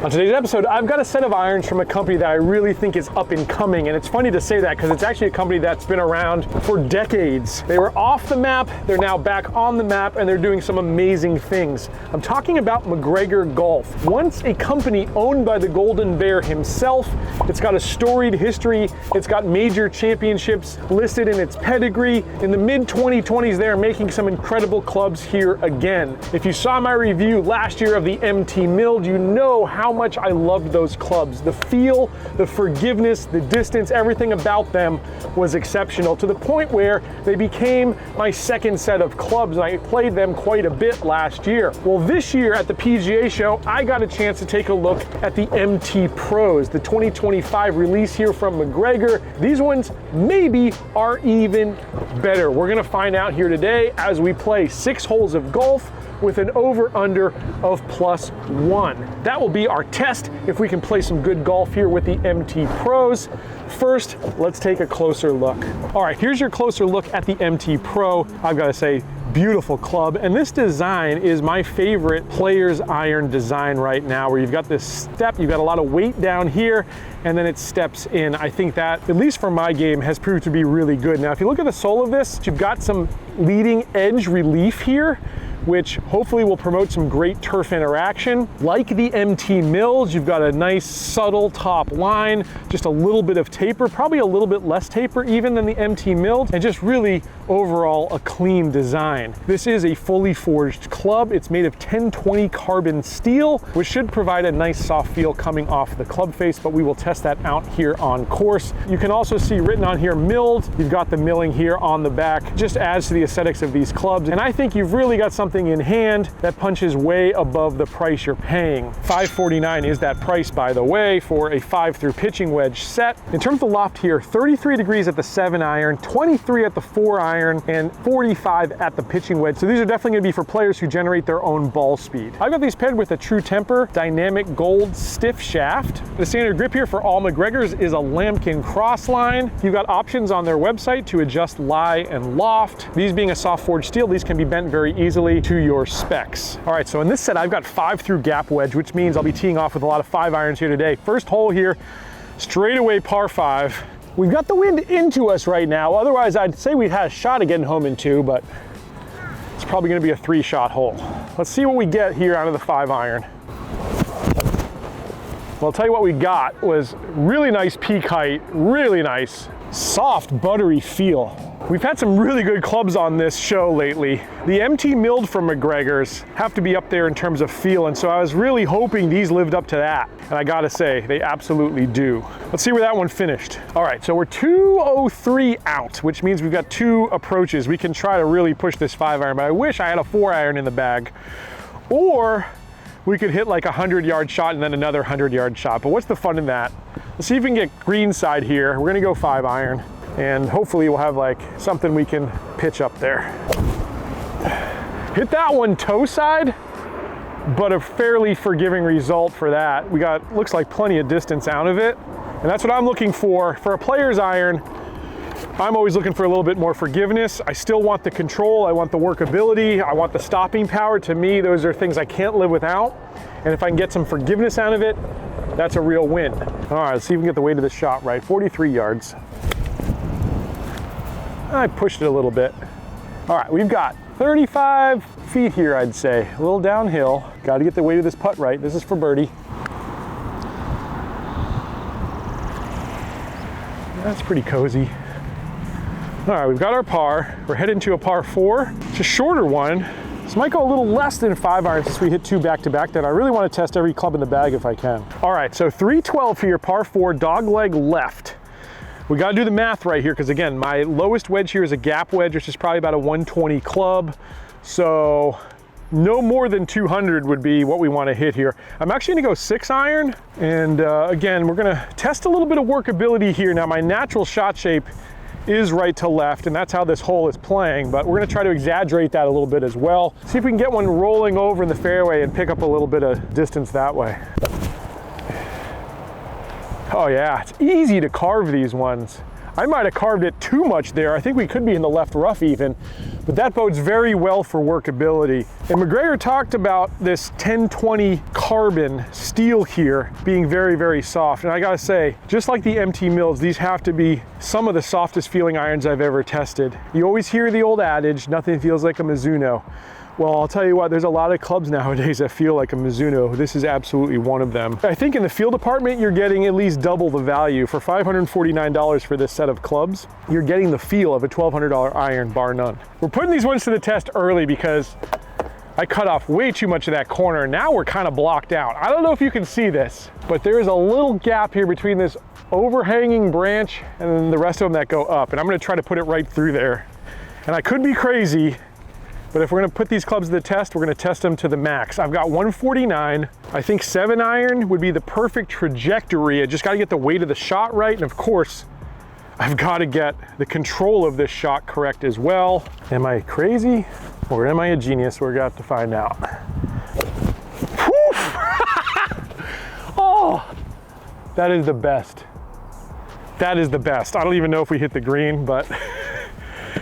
On today's episode, I've got a set of irons from a company that I really think is up and coming, and it's funny to say that because it's actually a company that's been around for decades. They were off the map, they're now back on the map, and they're doing some amazing things. I'm talking about MacGregor Golf. Once a company owned by the Golden Bear himself, it's got a storied history, it's got major championships listed in its pedigree. In the mid-2020s, they're making some incredible clubs here again. If you saw my review last year of the MT Milled, you know how much I loved those clubs. The feel, the forgiveness, the distance, everything about them was exceptional, to the point where they became my second set of clubs, and I played them quite a bit last year. Well, this year at the PGA show, I got a chance to take a look at the MT Pros, the 2025 release here from MacGregor. These ones maybe are even better. We're gonna find out here today as we play 6 holes of golf with an over-under of +1. That will be our test if we can play some good golf here with the MT Pros. First, let's take a closer look. All right, here's your closer look at the MT Pro. I've got to say, beautiful club, and this design is my favorite player's iron design right now, where you've got this step, you've got a lot of weight down here, and then it steps in. I think that, at least for my game, has proved to be really good. Now, if you look at the sole of this, you've got some leading edge relief here, which hopefully will promote some great turf interaction. Like the MT Mills, you've got a nice subtle top line, just a little bit of taper, probably a little bit less taper even than the MT Milled, and just really overall a clean design. This is a fully forged club. It's made of 1020 carbon steel, which should provide a nice soft feel coming off the club face, but we will test that out here on course. You can also see written on here milled. You've got the milling here on the back, just adds to the aesthetics of these clubs, and I think you've really got something in hand that punches way above the price you're paying. $549 is that price, by the way, for a 5-through pitching wedge set. In terms of the loft here, 33 degrees at the 7 iron, 23 at the 4 iron, and 45 at the pitching wedge. So these are definitely going to be for players who generate their own ball speed. I've got these paired with a True Temper Dynamic Gold stiff shaft. The standard grip here for all MacGregors is a lambkin cross line. You've got options on their website to adjust lie and loft. These being a soft forged steel, these can be bent very easily to your specs. All right, so in this set, I've got 5-through gap wedge, which means I'll be teeing off with a lot of 5 irons here today. First hole here, straight away par 5. We've got the wind into us right now. Otherwise, I'd say we had a shot at getting home in 2, but it's probably gonna be a 3-shot hole. Let's see what we get here out of the 5 iron. Well, I'll tell you what we got was really nice peak height, really nice, soft, buttery feel. We've had some really good clubs on this show lately. The MT Milled from MacGregor's have to be up there in terms of feel, and so I was really hoping these lived up to that. And I gotta say, they absolutely do. Let's see where that one finished. All right, so we're 203 out, which means we've got 2 approaches. We can try to really push this 5 iron, but I wish I had a 4 iron in the bag. Or we could hit like a 100-yard shot and then another 100-yard shot, but what's the fun in that? Let's see if we can get green side here. We're gonna go 5 iron. And hopefully we'll have like something we can pitch up there. Hit that one toe side, but a fairly forgiving result for that. We got, looks like plenty of distance out of it. And that's what I'm looking for. For a player's iron, I'm always looking for a little bit more forgiveness. I still want the control, I want the workability, I want the stopping power. To me, those are things I can't live without. And if I can get some forgiveness out of it, that's a real win. All right, let's see if we can get the weight of the shot right. 43 yards. I pushed it a little bit. All right, we've got 35 feet here, I'd say. A little downhill. Got to get the weight of this putt right. This is for birdie. That's pretty cozy. All right, we've got our par. We're heading to a par 4. It's a shorter one. This might go a little less than 5 irons since we hit 2 back-to-back. Then I really want to test every club in the bag if I can. All right, so 312 for your par 4, dog leg left. We got to do the math right here because, again, my lowest wedge here is a gap wedge, which is probably about a 120 club. So no more than 200 would be what we want to hit here. I'm actually going to go 6 iron. And again, we're going to test a little bit of workability here. Now, my natural shot shape is right to left, and that's how this hole is playing, but we're going to try to exaggerate that a little bit as well. See if we can get one rolling over in the fairway and pick up a little bit of distance that way. Oh yeah, it's easy to carve these ones. I might have carved it too much there. I think we could be in the left rough even, but that bodes very well for workability. And MacGregor talked about this 1020 carbon steel here being very, very soft. And I gotta say, just like the MT Mills, these have to be some of the softest feeling irons I've ever tested. You always hear the old adage, nothing feels like a Mizuno. Well, I'll tell you what, there's a lot of clubs nowadays that feel like a Mizuno. This is absolutely one of them. I think in the feel department, you're getting at least double the value. For $549 for this set of clubs, you're getting the feel of a $1,200 iron, bar none. We're putting these ones to the test early because I cut off way too much of that corner. Now we're kind of blocked out. I don't know if you can see this, but there is a little gap here between this overhanging branch and then the rest of them that go up. And I'm gonna try to put it right through there. And I could be crazy, but if we're gonna put these clubs to the test, we're gonna test them to the max. I've got 149. I think 7 iron would be the perfect trajectory. I just gotta get the weight of the shot right. And of course, I've gotta get the control of this shot correct as well. Am I crazy or am I a genius? We're gonna have to find out. Oh, that is the best. That is the best. I don't even know if we hit the green, but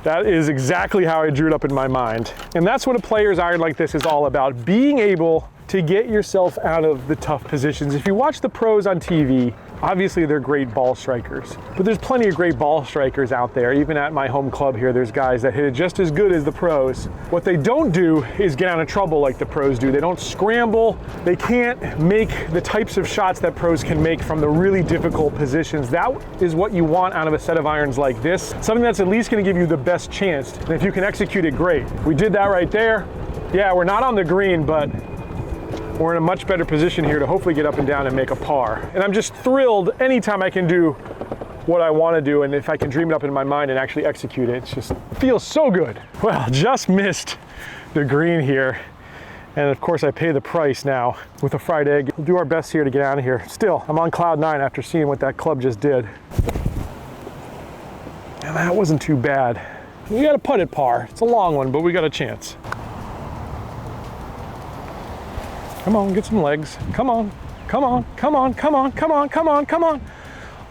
that is exactly how I drew it up in my mind. And that's what a player's iron like this is all about, being able to get yourself out of the tough positions. If you watch the pros on TV, obviously they're great ball strikers, but there's plenty of great ball strikers out there. Even at my home club here, there's guys that hit it just as good as the pros. What they don't do is get out of trouble like the pros do. They don't scramble. They can't make the types of shots that pros can make from the really difficult positions. That is what you want out of a set of irons like this. Something that's at least gonna give you the best chance. And if you can execute it, great. We did that right there. Yeah, we're not on the green, but we're in a much better position here to hopefully get up and down and make a par. And I'm just thrilled anytime I can do what I want to do, and if I can dream it up in my mind and actually execute it, it just feels so good. Well, just missed the green here. And of course I pay the price now with a fried egg. We'll do our best here to get out of here. Still, I'm on cloud 9 after seeing what that club just did. And that wasn't too bad. We got a putt at par. It's a long one, but we got a chance. Come on, get some legs. Come on, come on, come on, come on, come on, come on, come on.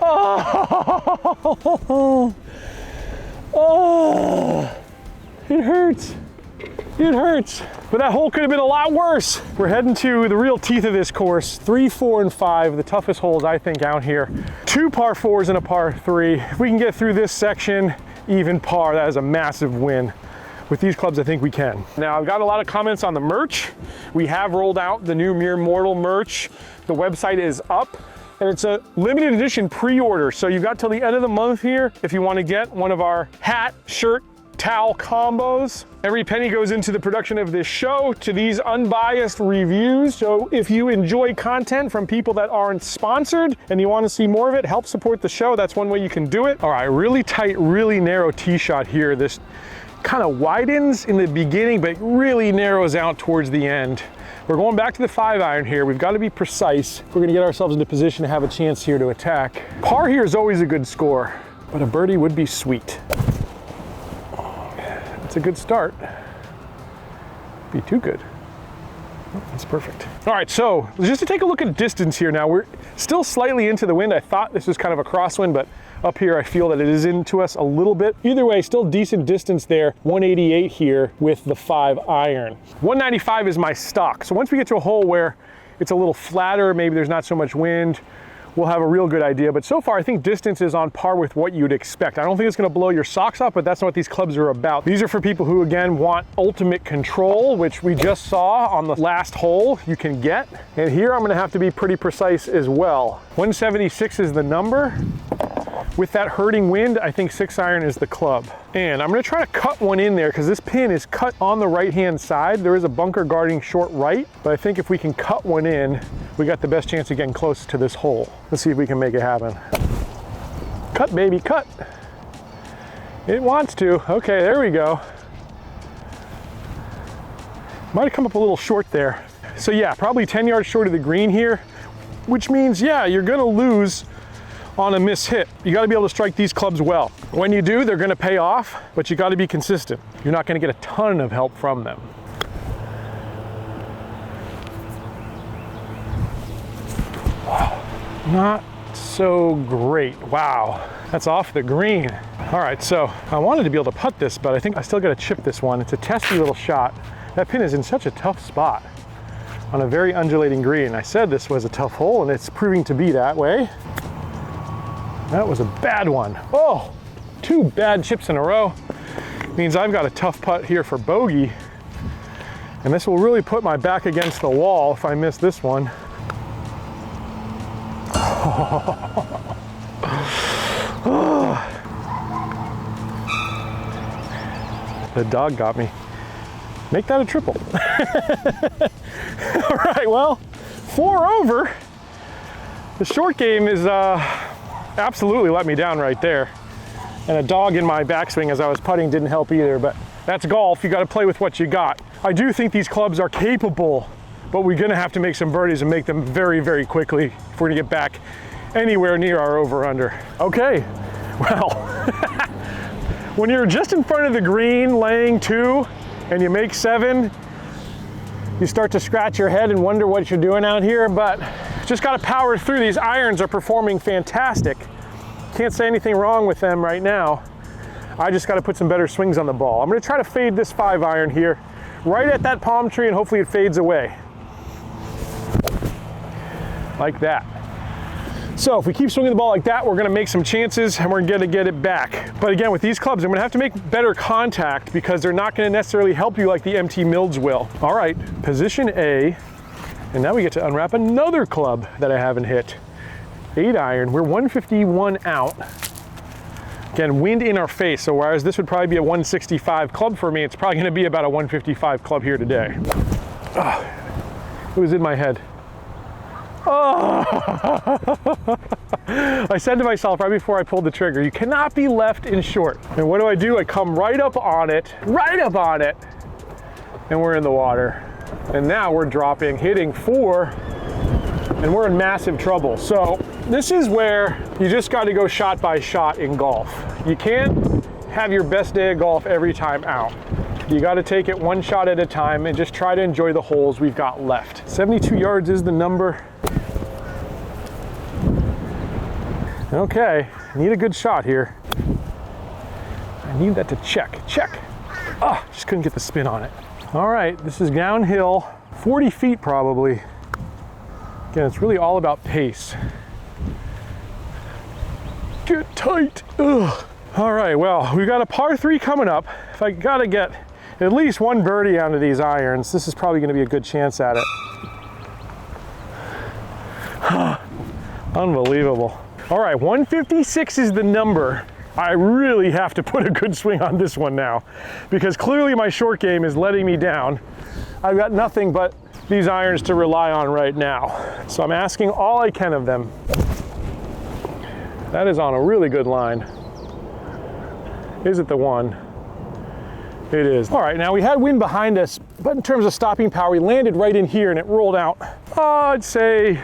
Oh, oh, it hurts. It hurts. But that hole could have been a lot worse. We're heading to the real teeth of this course. 3, 4, and 5, the toughest holes I think out here. 2 par 4s and a par 3. If we can get through this section, even par, that is a massive win. With these clubs, I think we can. Now, I've got a lot of comments on the merch. We have rolled out the new Mere Mortal merch. The website is up, and it's a limited edition pre-order. So you've got till the end of the month here if you want to get one of our hat, shirt, towel combos. Every penny goes into the production of this show, to these unbiased reviews. So if you enjoy content from people that aren't sponsored and you want to see more of it, help support the show. That's one way you can do it. All right, really tight, really narrow tee shot here. This kind of widens in the beginning, but really narrows out towards the end. We're going back to the 5 iron here. We've got to be precise. We're going to get ourselves into position to have a chance here to attack. Par here is always a good score, but a birdie would be sweet. It's a good start. Be too good. Oh, that's perfect. All right, so just to take a look at distance here now, we're still slightly into the wind. I thought this was kind of a crosswind, but up here I feel that it is into us a little bit. Either way, still decent distance there. 188 here with the 5 iron. 195 is my stock. So once we get to a hole where it's a little flatter, maybe there's not so much wind, we'll have a real good idea. But so far, I think distance is on par with what you'd expect. I don't think it's gonna blow your socks off, but that's not what these clubs are about. These are for people who, again, want ultimate control, which we just saw on the last hole you can get. And here I'm gonna have to be pretty precise as well. 176 is the number. With that hurting wind, I think 6 iron is the club. And I'm gonna try to cut one in there because this pin is cut on the right-hand side. There is a bunker guarding short right, but I think if we can cut one in, we got the best chance of getting close to this hole. Let's see if we can make it happen. Cut, baby, cut. It wants to. Okay, there we go. Might have come up a little short there. So yeah, probably 10 yards short of the green here, which means, yeah, you're gonna lose on a miss hit. You gotta be able to strike these clubs well. When you do, they're gonna pay off, but you gotta be consistent. You're not gonna get a ton of help from them. Not so great. Wow, that's off the green. All right, so I wanted to be able to putt this, but I think I still got to chip this one. It's a testy little shot. That pin is in such a tough spot on a very undulating green. I said this was a tough hole, and it's proving to be that way. That was a bad one. Oh, 2 bad chips in a row. Means I've got a tough putt here for bogey. And this will really put my back against the wall if I miss this one. The dog got me. Make that a triple. All right, well, 4 over. The short game is absolutely let me down right there. And a dog in my backswing as I was putting didn't help either, but that's golf. You got to play with what you got. I do think these clubs are capable, but we're going to have to make some birdies and make them very, very quickly if we're going to get back anywhere near our over-under. Okay, well, when you're just in front of the green laying 2 and you make 7, you start to scratch your head and wonder what you're doing out here, but just got to power through. These irons are performing fantastic. Can't say anything wrong with them right now. I just got to put some better swings on the ball. I'm going to try to fade this 5 iron here right at that palm tree, and hopefully it fades away like that. So if we keep swinging the ball like that, we're going to make some chances and we're going to get it back. But again, with these clubs, I'm going to have to make better contact because they're not going to necessarily help you like the MT Mills will. All right, position A, and now we get to unwrap another club that I haven't hit. 8 iron, we're 151 out. Again, wind in our face, so whereas this would probably be a 165 club for me, it's probably gonna be about a 155 club here today. It was in my head. I said to myself right before I pulled the trigger, you cannot be left in short. And what do? I come right up on it, and we're in the water. And now we're dropping, hitting 4, and we're in massive trouble. So this is where you just got to go shot by shot in golf. You can't have your best day of golf every time out. You got to take it one shot at a time and just try to enjoy the holes we've got left. 72 yards is the number. Okay, I need a good shot here. I need that to check. Oh, just couldn't get the spin on it. All right, this is downhill, 40 feet probably. Again, it's really all about pace. Get tight. Ugh. All right, well, we've got a par 3 coming up. If I gotta get at least 1 birdie out of these irons, this is probably gonna be a good chance at it. Unbelievable. All right, 156 is the number. I really have to put a good swing on this one now because clearly my short game is letting me down. I've got nothing but these irons to rely on right now. So I'm asking all I can of them. That is on a really good line. Is it the one? It is. All right, now we had wind behind us, but in terms of stopping power, we landed right in here and it rolled out, I'd say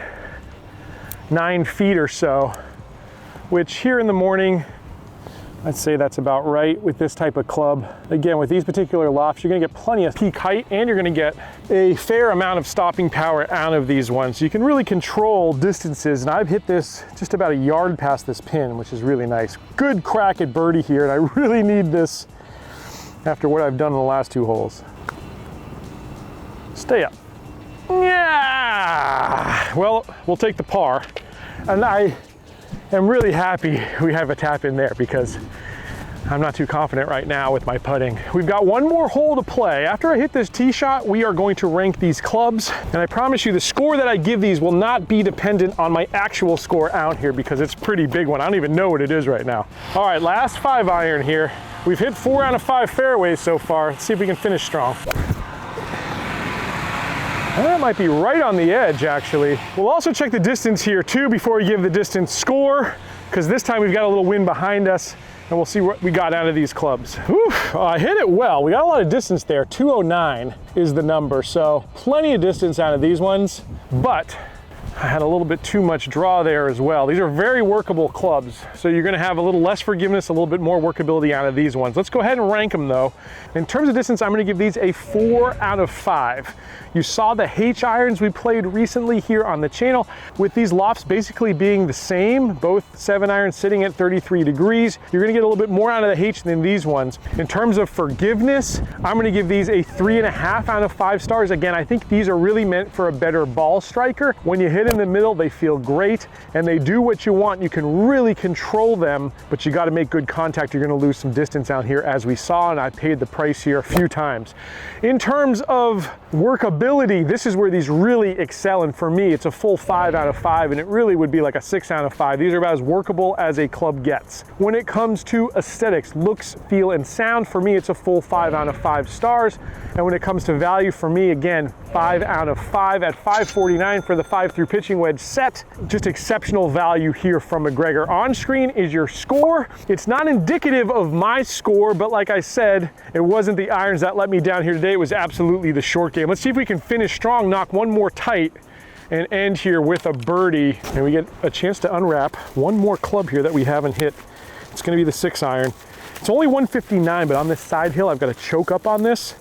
9 feet or so, which here in the morning, I'd say that's about right with this type of club. Again, with these particular lofts, you're gonna get plenty of peak height and you're gonna get a fair amount of stopping power out of these ones. So you can really control distances, and I've hit this just about a yard past this pin, which is really nice. Good crack at birdie here, and I really need this after what I've done in the last 2 holes. Stay up. Yeah! Well, we'll take the par. And I am really happy we have a tap in there because I'm not too confident right now with my putting. We've got 1 more hole to play. After I hit this tee shot, we are going to rank these clubs. And I promise you the score that I give these will not be dependent on my actual score out here because it's a pretty big one. I don't even know what it is right now. All right, last 5 iron here. We've hit 4 out of 5 fairways so far. Let's see if we can finish strong. That might be right on the edge, actually. We'll also check the distance here too before we give the distance score, because this time we've got a little wind behind us, and we'll see what we got out of these clubs. Whew, I hit it well. We got a lot of distance there. 209 is the number, so plenty of distance out of these ones, but I had a little bit too much draw there as well. These are very workable clubs, so you're gonna have a little less forgiveness, a little bit more workability out of these ones. Let's go ahead and rank them though. In terms of distance, I'm gonna give these a 4 out of 5. You saw the H irons we played recently here on the channel, with these lofts basically being the same, both 7 irons sitting at 33 degrees. You're gonna get a little bit more out of the H than these ones. In terms of forgiveness, I'm gonna give these a 3.5 out of 5 stars. Again, I think these are really meant for a better ball striker. When you hit in the middle, they feel great and they do what you want. You can really control them, but you got to make good contact. You're going to lose some distance out here, as we saw, and I paid the price here a few times. In terms of workability, this is where these really excel, and for me it's a full 5 out of 5, and it really would be like a 6 out of 5. These are about as workable as a club gets. When it comes to aesthetics, looks, feel, and sound, for me it's a full 5 out of 5 stars. And when it comes to value, for me, again, 5 out of 5 at $5.49 for the 5-through pitching wedge set. Just exceptional value here from MacGregor. On screen is your score. It's not indicative of my score, but like I said, it wasn't the irons that let me down here today. It was absolutely the short game. Let's see if we can finish strong, knock one more tight, and end here with a birdie. And we get a chance to unwrap one more club here that we haven't hit. It's gonna be the 6 iron. It's only 159, but on this side hill, I've got to choke up on this.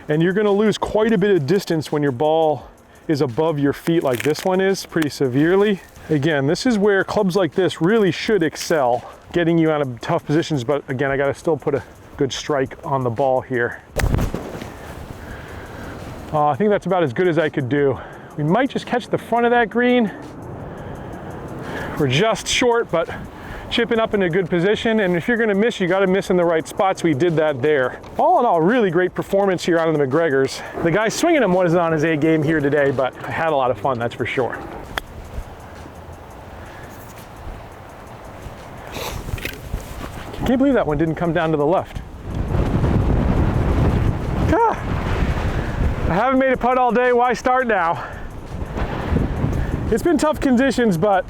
And you're gonna lose quite a bit of distance when your ball is above your feet like this one is, pretty severely. Again, this is where clubs like this really should excel, getting you out of tough positions, but again, I gotta still put a good strike on the ball here. I think that's about as good as I could do. We might just catch the front of that green. We're just short, but chipping up in a good position, and if you're gonna miss, you gotta miss in the right spots. We did that there. All in all, really great performance here out of the MacGregors. The guy swinging them wasn't on his A game here today, but I had a lot of fun, that's for sure. I can't believe that one didn't come down to the left. I haven't made a putt all day, why start now? It's been tough conditions, but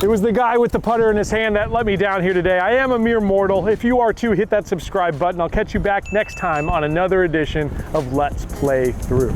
it was the guy with the putter in his hand that let me down here today. I am a mere mortal. If you are too, hit that subscribe button. I'll catch you back next time on another edition of Let's Play Through.